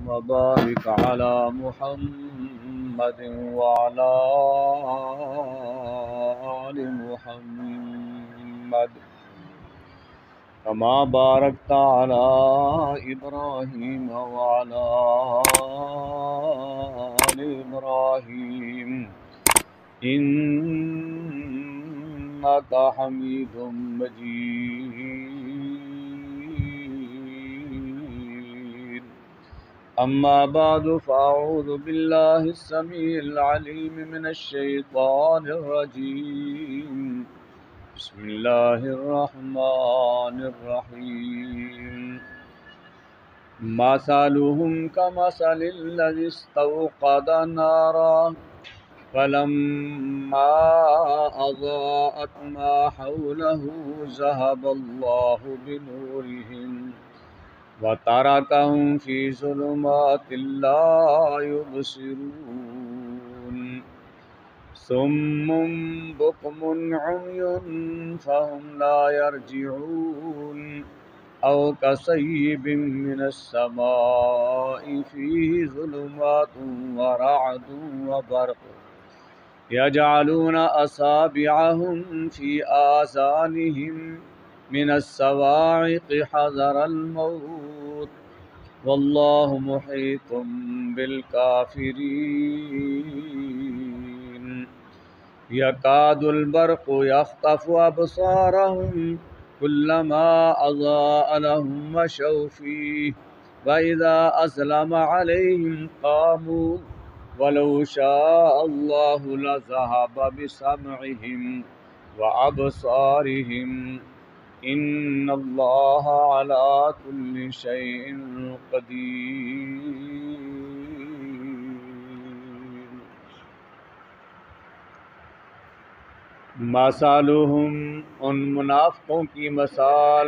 वबारिक अला मुहम्मद वअला आलि मुहम्मद कमा बारकता अला इब्राहीम वअला आलि इब्राहीम इन्नका हमीदुम मजीद। अम्मा बादु फ़अऊज़ु बिल्लाहि अस्समीइल अलीम मिनश शैतानिर रजीम। बिस्मिल्लाहिर रहमानिर रहीम। मसलुहुम कमसलिल लज़ी इस्तवक़द नारा फलम्मा अज़ाअत मा हौलहु ज़हबल्लाहु बिनूरिहिम वतरकहुम फ़ी ज़ुलुमातिन ला युबसिरून। सुम्मुन बुक्मुन उम्युन फ़हुम ला यरजिऊन। औ कसय्यिबिन मिनस समाइ फ़ीहि ज़ुलुमातुन व रअदुन व बर्क़ यजअलून असाबिअहुम फ़ी आज़ानिहिम मिनस सवाइक़ हज़रल मौत वल्लाहु मुहीतुम बिल काफ़िरीन। यकादुल बर्क़ु यख़्तफ़ु अबसारहुम कुल्लमा अज़ाअ लहुम मशौ फ़ीहि व इज़ा अज़लम अलैहिम क़ामू वलौ शाअ अल्लाहु लज़हब बिसमइहिम व अबसारिहिम इन्नल्लाह अला कुल्लि शैइन क़दीर। मसलुहुम उन मुनाफ़िक़ों की मसाल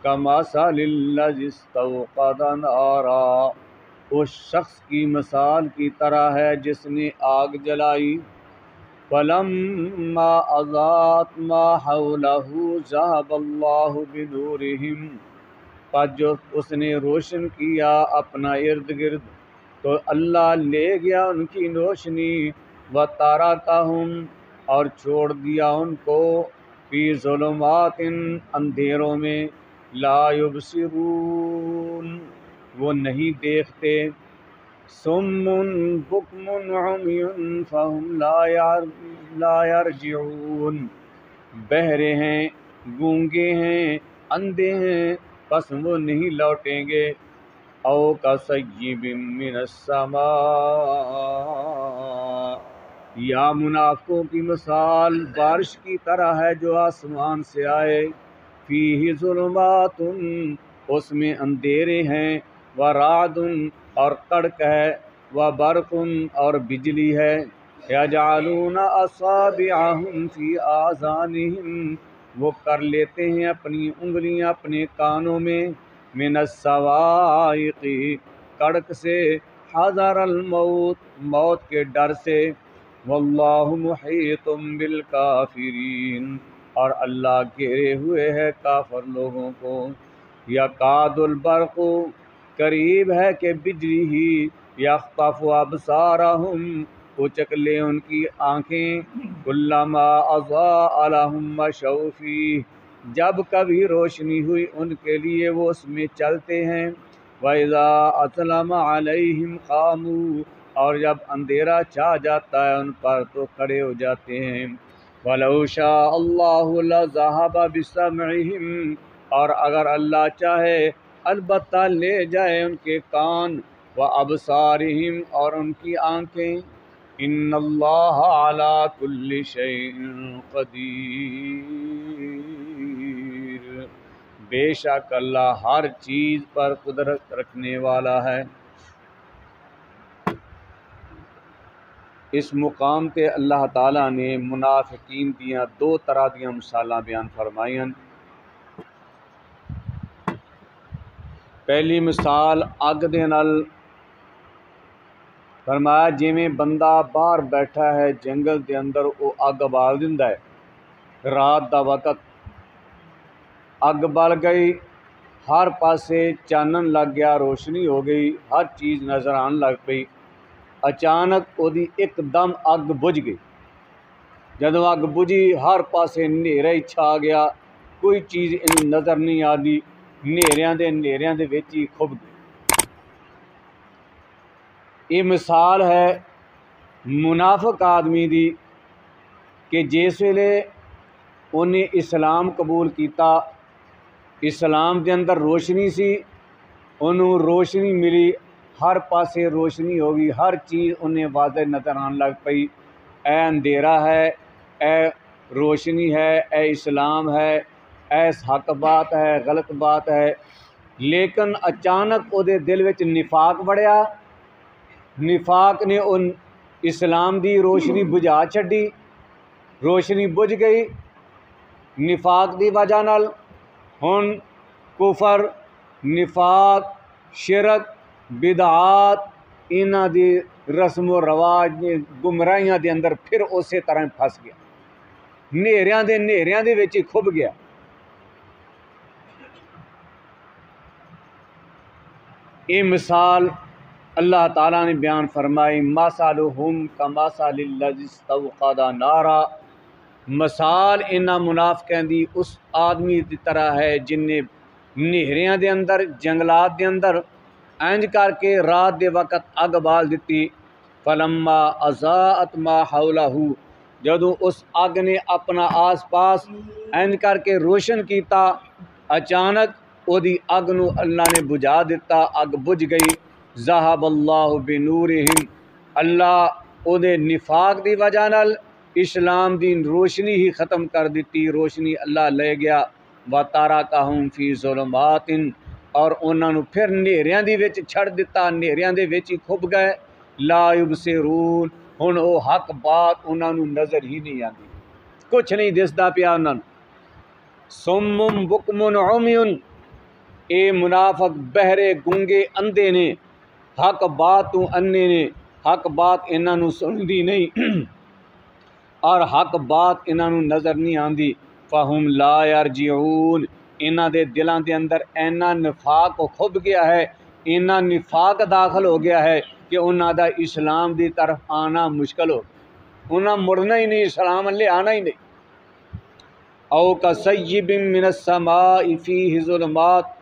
कमसलिल लज़ी इस्तवक़द नारा उस शख्स की मिसाल की तरह है जिसने आग जलाई। फलम्मा अज़ाअत मा हौलहु ज़हबल्लाहु बिनूरिहिम पर जो उसने रोशन किया अपना इर्द गिर्द तो अल्लाह ले गया उनकी रोशनी। व तरकहुम और छोड़ दिया उनको फी ज़ुलुमातिन अंधेरों में ला युबसिरून वो नहीं देखते। सुम्मुन बुक्मुन उम्युन फ़हुम ला यरजिऊन बहरे हैं, गूंगे हैं, अंधे हैं, बस वो नहीं लौटेंगे। औ कसय्यिबिन मिनस समा या मुनाफ़िक़ों की मिसाल बारिश की तरह है जो आसमान से आए। फ़ीहि ज़ुलुमातुन उसमें अंधेरे हैं व रादुन और कड़क है व बरक़ुन और बिजली है। यजअलून असाबिअहुम फ़ी आज़ानिहिम वो कर लेते हैं अपनी उंगलियां अपने कानों में मिनस सवाइक़ि कड़क से हज़रल मौत मौत के डर से। वल्लाहु मुहीतुम बिल काफ़िरीन और अल्लाह घेरे हुए है काफिर लोगों को। यकादुल बर्क़ु करीब है कि बिजली ही यख़्तफ़ु अबसारहुम उचक ले उनकी आँखें। कुल्लमा अज़ाअ लहुम मशौ फ़ीहि जब कभी रोशनी हुई उनके लिए वो उसमें चलते हैं। व इज़ा अज़लम अलैहिम क़ामू और जब अंधेरा छा जाता है उन पर तो खड़े हो जाते हैं। वलौ शाअ अल्लाहु लज़हब बिसमइहिम और अगर अल्लाह चाहे अलबत्ता ले जाए उनके कान व अबसारिहिम और उनकी आँखें। इन्नल्लाह अला कुल्लि शैइन क़दीर बेशक अल्लाह हर चीज़ पर कुदरत रखने वाला है। इस मुकाम पे अल्लाह ताला ने मुनाफिकीन दियाँ दो तरह दियाँ मिसालां बयान फरमाईन। पहली मिसाल अग दे नाल फरमाया जिवें बंदा बाहर बैठा है जंगल के अंदर वो अग बाल दिंदा है। रात दा वक़्त अग बल गई हर पासे चानन लग गया, रोशनी हो गई, हर चीज़ नज़र आने लग पई। अचानक ओदी एकदम अग बुझ गई। जदों अग बुझी हर पासे नेरा ही छा गया, कोई चीज़ इनू नज़र नहीं आती, नेरियां दे विच ही खुब गई। ये मिसाल है मुनाफिक आदमी दी कि जिस वेले उन्हें इस्लाम कबूल किया, इस्लाम के अंदर रोशनी सी, उन्होंने रोशनी मिली, हर पासे रोशनी हो गई, हर चीज़ उन्हें वाज़े नज़र आने लग पई। ए अंधेरा है, ए रोशनी है, ए इस्लाम है, ए हक बात है, गलत बात है। लेकिन अचानक उहदे दिल विच निफाक बढ़िया, निफाक ने उन इस्लाम की रोशनी बुझा छड्डी, रोशनी बुझ गई। निफाक की वजह नाल हुण कुफर, निफाक, शिरक, बिदआत, इन्हां दी रस्मो रवाज गुमराहियां दे अंदर फिर उस तरह फस गया, नेरियां दे विच ही खुब गया। ये मिसाल अल्लाह ताला ने बयान फरमाई, मासालुहुम कमासालिल्लज़ी इस्तवक़दा नारा, मिसाल इन्हां मुनाफिकां दी उस आदमी की तरह है जिन्हें नेहरियां दे अंदर, जंगलात दे अंदर इंज करके रात दे वक़्त अग बाल दी। फलम्मा अज़ाअत मा हौलहू, जदों उस अग ने अपना आस पास इंज करके रोशन किया, अचानक ओदी अग नू अल्लाह ने बुझा दिता, अग बुझ गई। ज़हबल्लाहु बिनूरिहिम, अल्लाह ओदे निफाक की वजह नाल इस्लाम दी रोशनी ही ख़त्म कर दी, रोशनी अल्लाह ले गया। व तारकहुम फी ज़ुलुमातिन, और उन्होंने फिर नेरियां दी विच छड़ दिता, नेरियां दे विच ही खुब गए। ला युबसिरून, हुण वो हक बात उन्होंने नज़र ही नहीं आती, कुछ नहीं दिसदा पिया उन्होंने। सुम्मुम बुकमुन उम्युन, ये मुनाफिक बहरे गूंगे अंधे ने, हक बात तू अन्ने ने, हक बात इन्हों सुनती नहीं और हक बात इन्हों नज़र नहीं आती। फ़हुम ला यरजिऊन, इन्हां दे दिलों के अंदर इन्ना निफाक खुब गया है, इन्ना निफाक दाखिल हो गया है कि उन्हां दा इस्लाम की तरफ आना मुश्किल हो गया, उन्हें मुड़ना ही नहीं, इस्लाम ले आना ही नहीं। औ कसय्यिबिन मिनस समाई फीहि ज़ुलुमात,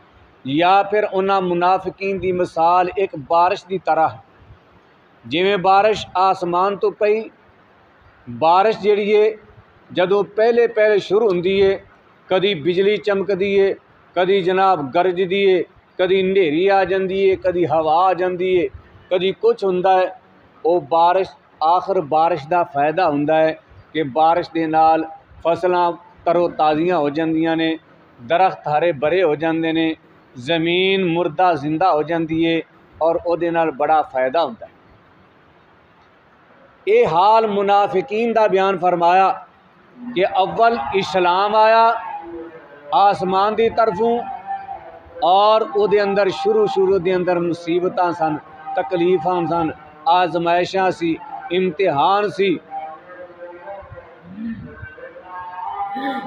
या फिर उन्हां मुनाफिकीन की मिसाल एक बारिश की तरह है, जिमें बारिश आसमान तो पई, बारिश जिहड़ी है जदों पहले पहले शुरू होंदी है, कदी बिजली चमकदी है, कदी जनाब गरजदी है, कदी नेरी आ जाती है, कदी हवा आ जाती है, कदी कुछ हुंदा है। वो बारिश आखिर बारिश का फायदा हुंदा है कि बारिश के नाल फसलां तरो ताज़ियां हो जांदियां ने, दरख्त हरे भरे हो जाते हैं, ज़मीन मुर्दा जिंदा हो जाती है और उहदे नाल बड़ा फायदा होता है। ये हाल मुनाफिकीन का बयान फरमाया कि अव्वल इस्लाम आया आसमान की तरफों, और उहदे अंदर शुरू दे अंदर मुसीबतां सन, तकलीफां सन, आजमाइशां सी, इम्तिहान सी,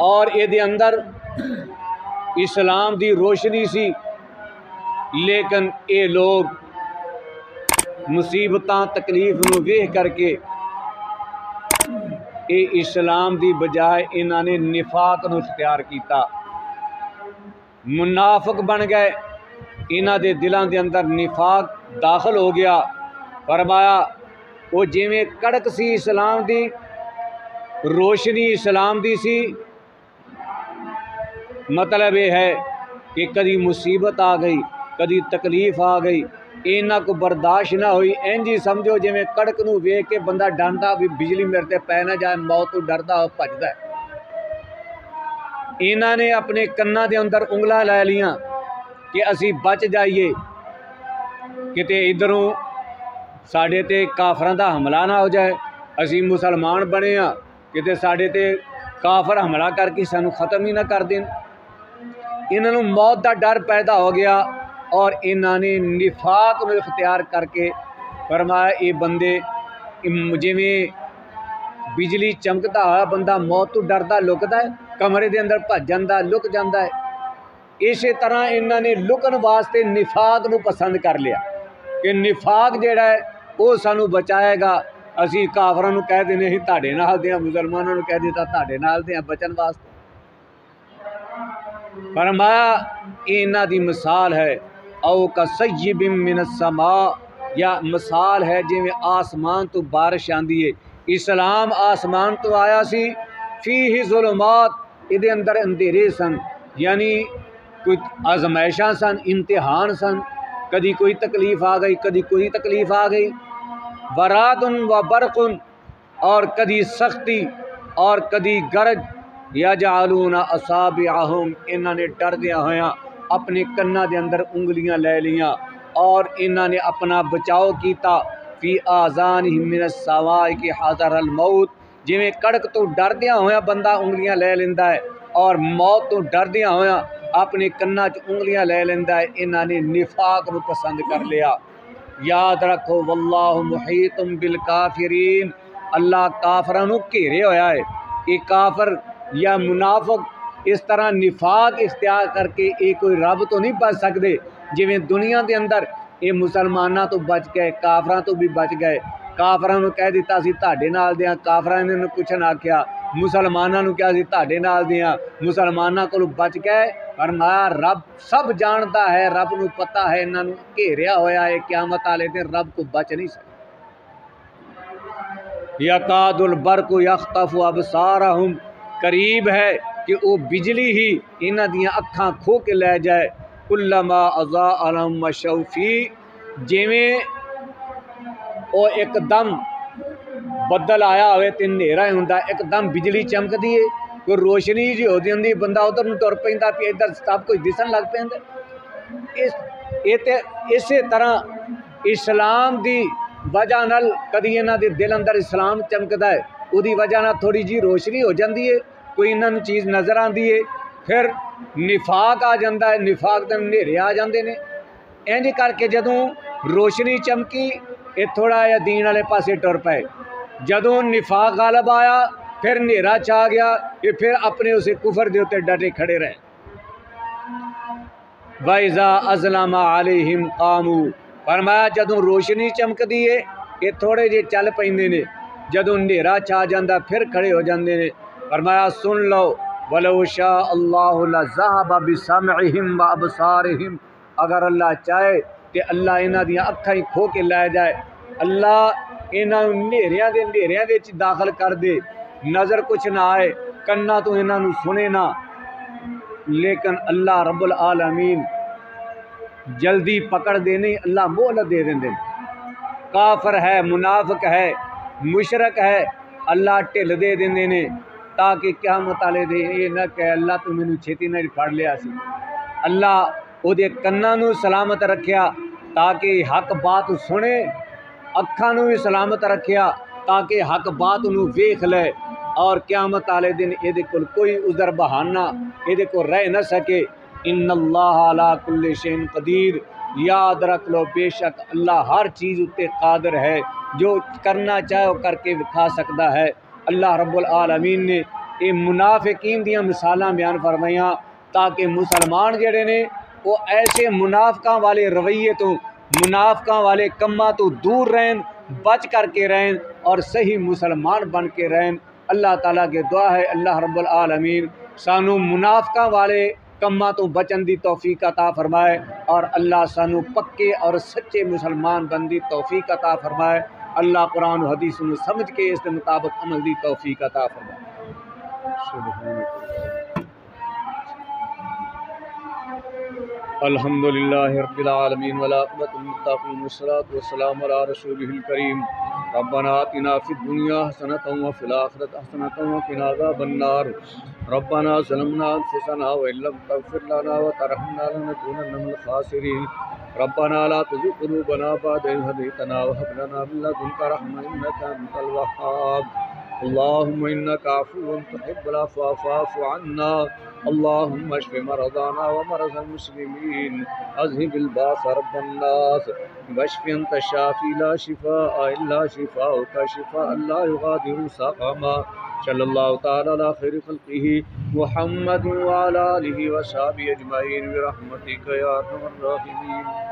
और ये अंदर इस्लाम की रोशनी सी। लेकिन ये लोग मुसीबतां तकलीफ नूं वेख करके ये इस्लाम की बजाय इन्होंने निफाक नूं इख्तियार किया, मुनाफिक बन गए, इन्हां दे दिलों के अंदर निफाक दाखिल हो गया। फरमाया वो जिवें कड़क सी इस्लाम की, रोशनी इस्लाम की सी, मतलब ये है कि कभी मुसीबत आ गई, कभी तकलीफ आ गई, इन्हां को बर्दाश्त ना हुई, इंज ही समझो जिवें कड़क नूं वेख के बंदा डरदा भी बिजली मेरे ते पै ना जाए, मौत तो डरदा भजदा है। इन्हां ने अपने कन्नां दे अंदर उंगलां लै लियां कि असी बच जाइए, किते इधरों साडे ते काफरां दा हमला ना हो जाए, असी मुसलमान बने हाँ, किते साडे ते काफर हमला करके सानू ख़त्म ही ना कर देन। इन्हों मौत का डर पैदा हो गया और इन्होंने निफाक में इख्तियार करके फरमाया ये बंदे जिमें बिजली चमकता हुआ बंदा मौत तो डरदा लुकदा है, कमरे के अंदर भज जाता, लुक जाता है, इस तरह इन्होंने लुकन वास्ते निफाक नूं पसंद कर लिया कि निफाक जिहड़ा है वो सानू बचाएगा। असी काफरां नूं कह देने ही तुहाडे नाल दे, मुसलमानों नूं कह दिता तुहाडे नाल दे बचन वास्ते। फरमाया इन्हां दी मिसाल है औ का सय्यिबिन मिनस समा, या मिसाल है जिवें आसमान तो बारिश आंदी है। इस्लाम आसमान तो आया सी, फीही ज़ुलुमात, इहदे अंदर अंधेरे सन, यानी कोई आजमाइशां सन, इम्तिहान सन, कदी कोई तकलीफ आ गई, कदी कोई तकलीफ आ गई। वरादुन व बरकुन, और कदी सख्ती और कदी गरज। यजअलूना असाबिअहुम, इन्होंने डरदिया होया अपने कन्ना दे अंदर उंगलियां ले लियां और इन्होंने अपना बचाव किया। फी आज़ानिहिम मिनस सवाए कि हज़रल मौत, जिवें कड़क तो डरदिया होया बंदा उंगलियां ले लेंदा है और मौत तो डरदिया होया अपने कन्ना च उंगलियां ले लेंदा है। इन्होंने निफाक नूं पसंद कर लिया। याद रखो वल्लाहु मुहीतुम बिल काफिरीन, अल्लाह काफरां नूं घेरे होया है। ये काफर या मुनाफिक इस तरह निफाक इख्तियार करके ये कोई रब तो नहीं बच सकते। जिवें दुनिया के अंदर ये मुसलमानों तो बच गए, काफरां तो भी बच गए। काफरां नूं कह दिता सी तुहाडे नाल दे, काफरां ने कुछ ना आख्या, मुसलमानों नूं कहा सी तुहाडे नाल दे, मुसलमानों कोलों बच गए। फरमाया रब सब जानता है, रब नूं पता है इन्हां नूं घेरिया होया है, क़यामत वाले दिन रब को बच नहीं सकता। यकादुल बरकु यख्तफु अबसारहुम, करीब है कि वो बिजली ही इन्हां दियां अखां खो के लै जाए। कुल्लमा अज़ा अलम मशौफी, जिवें वो एकदम बदल आया होवे ते नेरा हुंदा, एकदम बिजली चमकदी है, कोई रोशनी जी होती होंदी, बंदा उधर नूं तुर पैंदा कि इधर सब कुछ दिसन लग पैंदा। इस तरह इस्लाम दी वजह नाल कदी इन्हां दे दिल अंदर इस्लाम चमकदा है, उहदी वजह नाल थोड़ी जी रोशनी हो जाती है, कोई इन्हां नूं चीज़ नज़र आती है, फिर निफाक आ जाता है, निफाक दे नेरे आ जाते हैं। इंज करके जदों रोशनी चमकी ये थोड़ा जिहा दीन वाले पासे टुर पे, जदों निफाक गालब आया फिर नेरा छा गया, ये फिर अपने उस कुफर के उत्ते डटे खड़े रहे। वाइज़ा अज़लमा अलैहिम कामू, फरमाया जदों रोशनी चमकदी है ये थोड़े जे चल पैंदे ने, जदों नेरा छा जाता फिर खड़े हो जाते हैं। फरमाया सुन लो वलो शा अल्लाहु लज़हब बिसमइहिम व अबसारिहिम, अगर अल्लाह चाहे तो अल्लाह इन्हां दियां अखां ही खो के लै जाए, अल्लाह इन्हां नेरियां दे नेरियां दे च दाखिल कर दे, नज़र कुछ ना आए, कन्ना तो इन्हां नूं सुने ना। लेकिन अल्लाह रब्बुल आलमीन जल्दी पकड़ दे नहीं, अल्लाह मोहलत दे देंदे। काफर है, मुनाफिक है, मुशरक है, अल्लाह ढिल दे देंदे ने ताकि क़यामत वाले दे ये ना कहे अल्लाह तू मैनू छेती नाल फड़ लिया सी। अल्लाह उहदे कन्नां नूं सलामत रखिया ताकि हक बात सुने, अखां नूं भी सलामत रखिया ताकि हक बात नूं वेख ले, और क़यामत वाले दिन इहदे कोल कोई उज़र बहाना इहदे कोल रह न सके। इन्नल्लाह अला कुल्लि शैइन क़दीर, याद रख लो बेशक अल्लाह हर चीज़ उत्ते कादिर है, जो करना चाहे वो करके विखा सकता है। अल्लाह रब्बुल आलमीन ने ये मुनाफिकीन दियां मिसालां बयान फरमाइयां ताकि मुसलमान जिहड़े ने वो ऐसे मुनाफिकां वाले रवैये तो, मुनाफिकां वाले कम्मां तो दूर रहें, बच करके रहें और सही मुसलमान बन के रहें। अल्लाह ताला के दुआ है अल्लाह रब्बुल आलमीन सानू मुनाफिकां वाले कम्मां तो बचन दी तौफीक अता फरमाए और अल्लाह सानू पक्के और सच्चे मुसलमान बन दी तौफीक अता फरमाए। अल्लाह कुरान और हदीस में समझ के इसके मुताबिक अमल दी तौफीक अता फरमाए। अल्हम्दुलिल्लाहि रब्बिल आलमीन वल आक़िबतुल मुत्तक़ीन वस्सलातु वस्सलामु अला रसूलिहिल करीम। रब्बना आतिना फिद दुनिया हसनतन व फिल आखिरति हसनतन व क़िना अज़ाबन्नार। रब्बना ज़लमना अनफुसना व इल्लम तग़फिर लना व तरहमना लनकूनन्ना मिनल ख़ासिरीन। रब्बना ला तुज़िग़ क़ुलूबना बअद इज़ हदैतना व हब लना मिन लदुनका रहमह इन्नका अंतल वह्हाब। अल्लाहुम्मा इन्नका अफ़ुव्वुन तुहिब्बुल अफ़्वा फ़अफ़ु अन्ना। अल्लाहुम्मा अश्फ़ि मरज़ाना व मरज़ल मुस्लिमीन, अज़हिबिल बाअस रब्बन नास, वश्फ़ि अंत शाफ़ी ला शिफ़ाअ इल्ला शिफ़ाउका शिफ़ाअन ला युग़ादिरु सक़मा। सल्लल्लाहु तआला अला खैरि ख़ल्क़िही मुहम्मद व अला आलिहि व सहबिहि अजमईन बिरहमतिक या अरहमर राहिमीन।